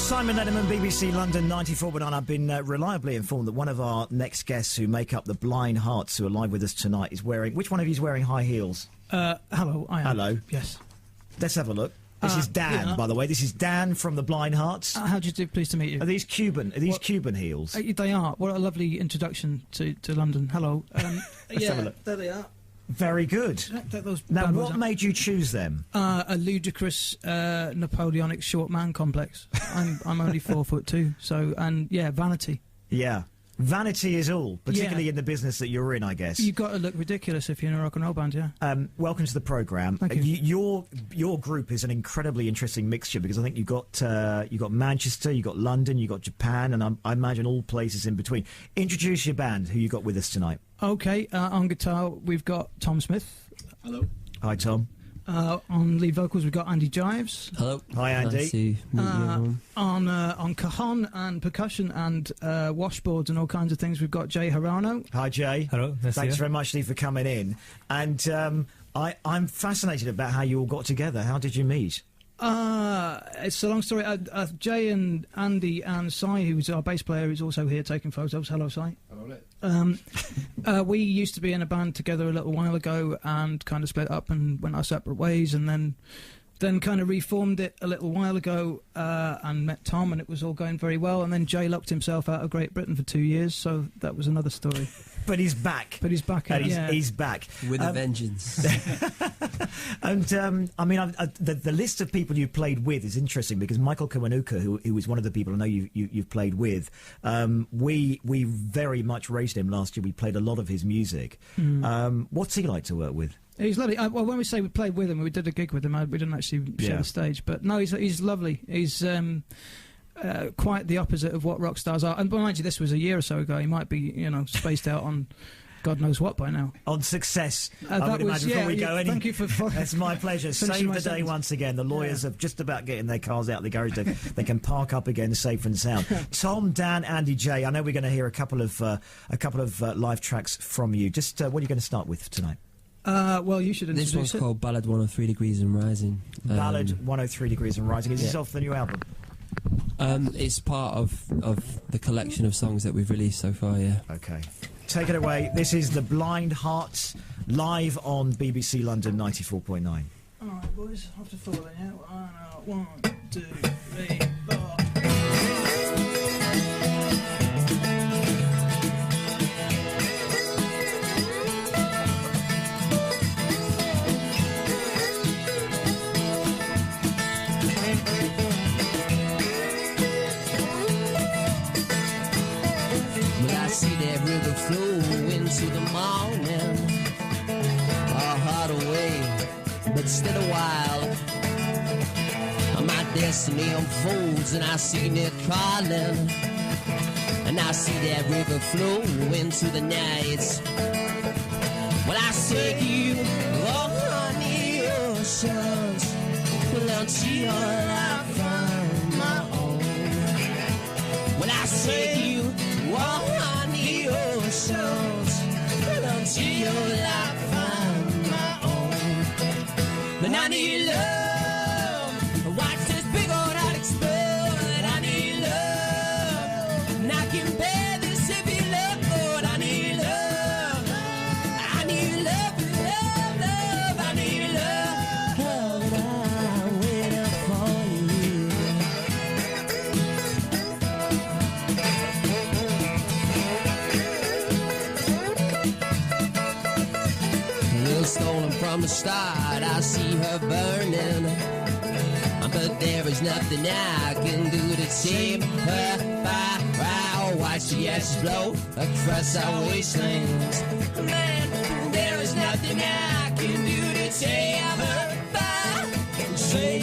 Simon Lederman, BBC London 94.9. I've been reliably informed that one of our next guests who make up the Blind Hearts, who are live with us tonight, is wearing... Which one of you is wearing high heels? Hello, I am. Hello. Yes. Let's have a look. This is Dan, by the way. This is Dan from the Blind Hearts. How do you do? Pleased to meet you. Are these Cuban? Are these Cuban heels? They are. What a lovely introduction to London. Hello. Let's have a look. There they are. Very good. Now, what made you choose them? A ludicrous Napoleonic short man complex. I'm only 4'2", so vanity. Yeah. Vanity is all, particularly in the business that you're in, I guess. You've got to look ridiculous if you're in a rock and roll band, yeah. Welcome to the programme. Thank you. Your group is an incredibly interesting mixture, because I think you've got Manchester, you've got London, you've got Japan, and I imagine all places in between. Introduce your band, who you got with us tonight. Okay, on guitar we've got Tom Smith. Hello. Hi, Tom. On lead vocals we've got Andy Jives. Hello. Hi, Andy. Nice to meet you. On cajon and percussion and washboards and all kinds of things we've got Jay Harano. Hi, Jay. Hello. Thanks very much, Lee, for coming in. And I'm fascinated about how you all got together. How did you meet? It's a long story. Jay and Andy and Sai, who's our bass player, is also here taking photos. Hello, Sai. Hello. We used to be in a band together a little while ago and kind of split up and went our separate ways, and then kind of reformed it a little while ago and met Tom, and it was all going very well. And then Jay locked himself out of Great Britain for 2 years, so that was another story. But he's back. But he's back. He's back. With a vengeance. And, the list of people you played with is interesting, because Michael Kiwanuka, who was one of the people I know you've played with, we very much raised him last year. We played a lot of his music. What's he like to work with? He's lovely. Well, when we say we played with him, we did a gig with him. We didn't actually share the stage. But no, he's lovely. He's... quite the opposite of what rock stars are. And mind you, this was a year or so ago. He might be, spaced out on God knows what by now. On success, I would imagine, before we go any... Thank you for... It's my pleasure. Save the day once again. The lawyers are just about getting their cars out of the garage. They can park up again safe and sound. Tom, Dan, Andy, Jay, I know we're going to hear a couple of live tracks from you. Just what are you going to start with tonight? Well, you should introduce This one's called Ballad 103 Degrees and Rising. Ballad 103 Degrees and Rising. Is this off the new album? It's part of the collection of songs that we've released so far, yeah. Okay. Take it away. This is The Blind Hearts, live on BBC London 94.9. All right, boys, have to follow it now. 1, 2, 3, 4. River flow into the morning, a heart away, but still a while. My destiny unfolds and I see it calling, and I see that river flow into the night. Well, I say you, oh honey oceans, well until I find my own. Well, I say you, oh honey oceans, until I find my own. But I need love. Watch this big old heart explode. I need love. And I can bear this if you love, Lord. I need love. I need love, love, love. I need love. Oh, but I'm waiting for you. Stolen from the start, I see her burning, but there is nothing I can do to tame her fire. Watch the ashes blow across our wastelands. Man, there is nothing I can do to tame her fire. Say,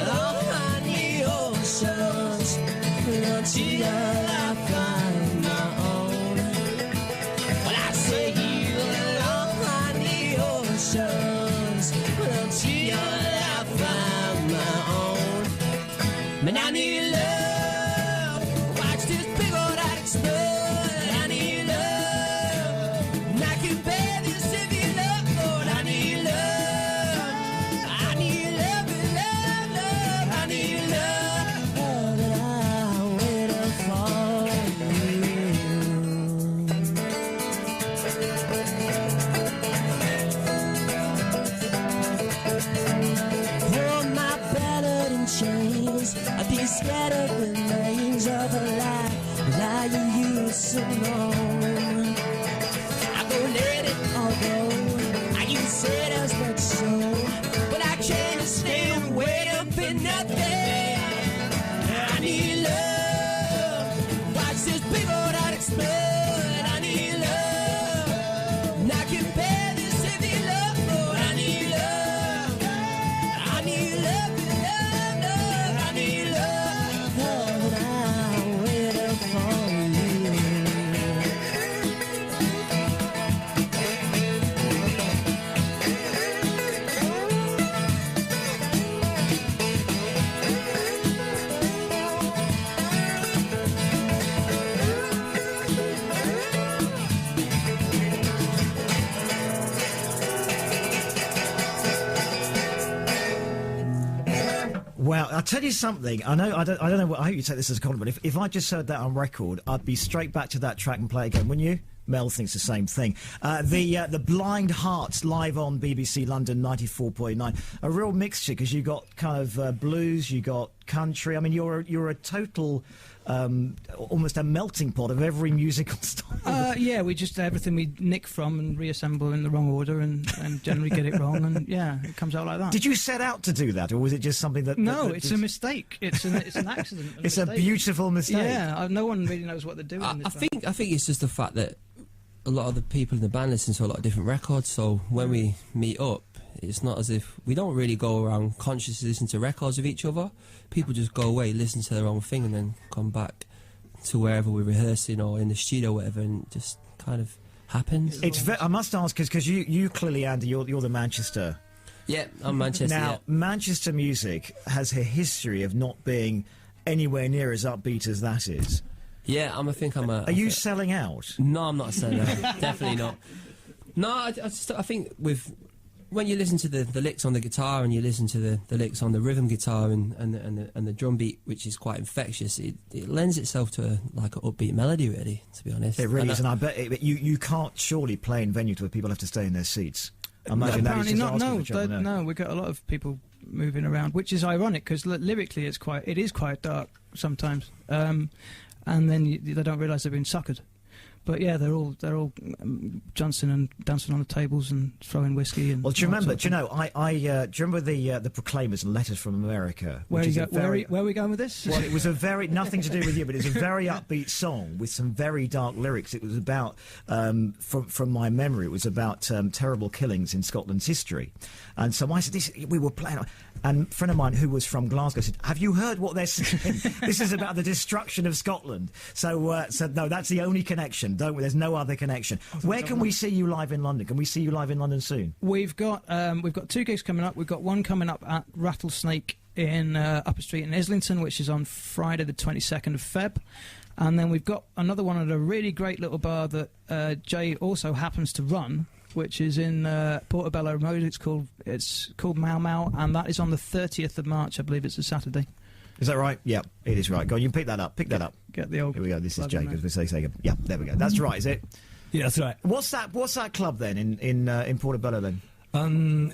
oh honey oceans, until I find my own. Well, I say you, oh honey oceans, until I find my own. Man, I need love. Watch this big old heart explode. I need love. And I can bear this if you love, Lord. I need love. I need love, love, love. I need love. scattered remains of a life that you used so long. I go let it all go. I used to say there's much so, but I can't stay away up in nothing. I need love. Watch this big old heart explode. I need love. And I can bear this heavy love. Oh, I need love. I need love, love, love. I need love. And I'll wait up for you. Well, I'll tell you something. I know. I don't know. I hope you take this as a compliment. If I just heard that on record, I'd be straight back to that track and play again, wouldn't you? Mel thinks the same thing. The Blind Hearts live on BBC London 94.9. A real mixture because you got kind of blues, you got country. I mean, you're a total. Almost a melting pot of every musical style. Yeah, we just everything we nick from and reassemble in the wrong order and generally get it wrong, and yeah, it comes out like that. Did you set out to do that, or was it just something that? No, it's a mistake. It's an accident. It's a beautiful mistake. Yeah, no one really knows what they're doing. I think it's just the fact that a lot of the people in the band listen to a lot of different records. So when we meet up, it's not as if we don't really go around consciously listening to records of each other. People just go away, listen to their own thing, and then come back to wherever we're rehearsing or in the studio or whatever, and it just kind of happens. I must ask, because you clearly, Andy, you're the Manchester. Yeah, I'm Manchester. Now, yeah. Manchester music has a history of not being anywhere near as upbeat as that is. Yeah, Are you selling out? No, I'm not selling out. Definitely not. No, I think when you listen to the licks on the guitar and you listen to the licks on the rhythm guitar and the drum beat, which is quite infectious, it lends itself to an upbeat melody, really, to be honest. It really is, and I bet you can't surely play in venues where people have to stay in their seats. I imagine that is just asking for trouble. No, we've got a lot of people moving around, which is ironic because lyrically it is quite dark sometimes, and then they don't realise they've been suckered. But yeah, they're all Johnson and dancing on the tables and throwing whiskey and. Well, do you remember? Do you know? Do you remember the Proclaimers and Letters from America? Where are we going with this? Well, it was nothing to do with you, but it's a very upbeat song with some very dark lyrics. It was about, from my memory, it was about terrible killings in Scotland's history. And so I said, we were playing, and a friend of mine who was from Glasgow said, "Have you heard what they're saying? This is about the destruction of Scotland." So no, that's the only connection. There's no other connection. Where can we see you live in London? Can we see you live in London soon? We've got 2 gigs coming up. We've got one coming up at Rattlesnake in Upper Street in Islington, which is on Friday the 22nd of Feb. And then we've got another one at a really great little bar that Jay also happens to run, which is in Portobello Road. It's called Mau Mau, and that is on the 30th of March. I believe it's a Saturday. Is that right? Yeah, it is right. Go on, you can pick that up. Pick that up. Get the old. Here we go. This is Jacob. Yeah, there we go. That's right, is it? Yeah, that's right. What's that club then in Portobello then?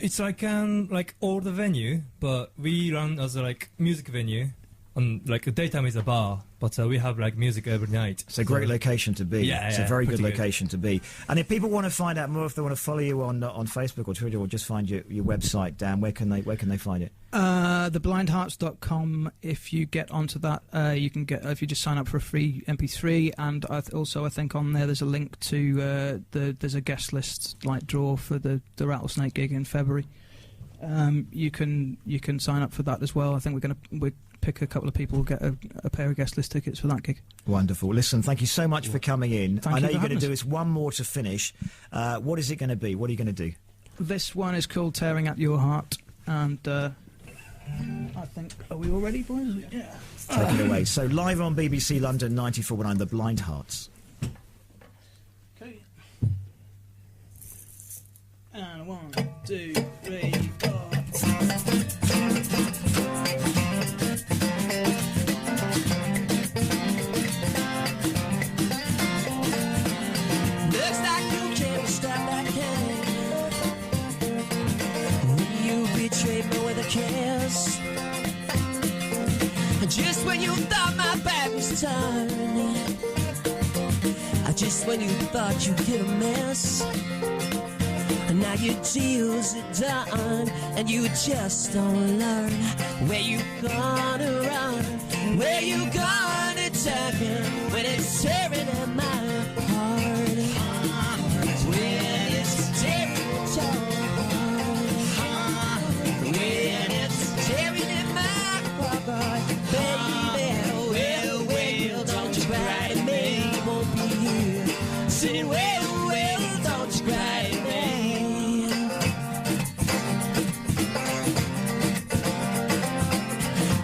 It's like older venue, but we run as a music venue. Daytime is a bar, but we have music every night. It's a great location to be. Yeah, it's a very good location to be. And if people want to find out more, if they want to follow you on Facebook or Twitter, or just find your website, Dan, where can they find it? Theblindhearts.com. If you get onto that, you can get if you just sign up for a free MP3, and I think on there there's a link to there's a guest list draw for the Rattlesnake gig in February. You can sign up for that as well. I think we're pick a couple of people, get a pair of guest list tickets for that gig. Wonderful. Listen, thank you so much for coming in. I know you're going to do us one more to finish. What is it going to be? What are you going to do? This one is called Tearing at Your Heart, and I think, are we all ready, boys? Yeah. Take it away. So live on BBC London 94.9, The Blind Hearts. Okay. And 1, 2, 3, 4. Betrayed me with a kiss. Just when you thought my back was turned, just when you thought you'd get a mess, and now your deals are done, and you just don't learn where you gonna run, where you gonna turn when it's tearing at my heart, when it's tearing at your heart, when it's tearing at my heart, baby, well, don't you cry to me, I won't be here, sitting well, don't you cry to me.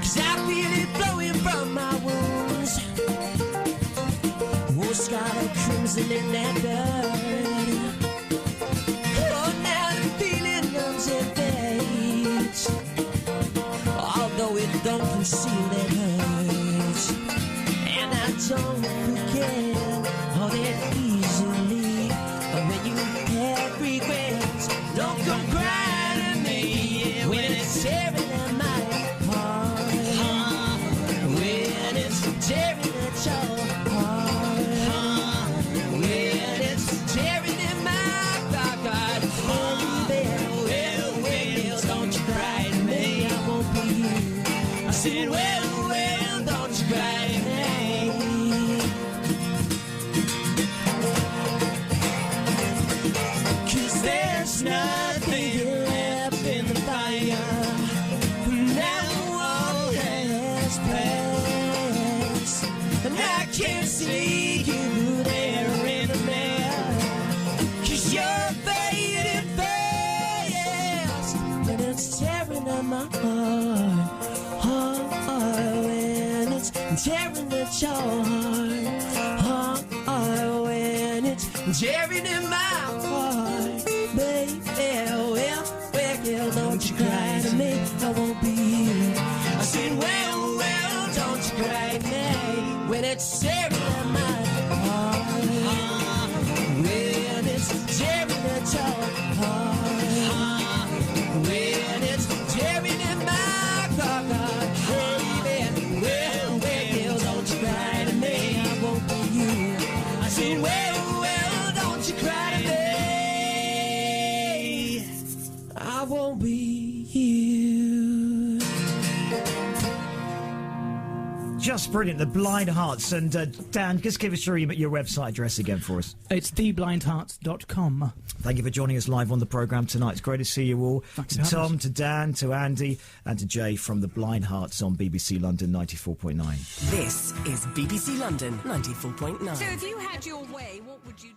'Cause I feel it flowing from my wounds, scarlet crimson in that blood. Oh, now the feeling numbs and fades, although it don't conceal that hurts. And I don't forget all that easily. When you have regrets, don't come crying to me when it's tearing at my heart, when it's tearing at your heart, when it's tearing in my heart, well, don't you cry to me, I won't be here. I said, well, don't you cry to me. 'Cause there's nothing left in the fire, now all has passed, and I can't see you there in the mirror, 'cause you're fading fast, and it's tearing at my heart, when it's tearing at your heart, when it's tearing at my heart, baby, well, don't you cry to me, I won't be here. I said, well, don't you cry to me when it's tearing at my heart, when it's tearing at your heart, when it's tearing at my heart, baby, well, don't you cry to me, I won't be here. I said, well, don't you cry to me, I won't be here. Just brilliant, the Blind Hearts. And Dan, just give us your website address again for us. It's theblindhearts.com. Thank you for joining us live on the programme tonight. It's great to see you all. Thanks To for having Tom, us. to Dan, to Andy, and to Jay from the Blind Hearts on BBC London 94.9. This is BBC London 94.9. So if you had your way, what would you do?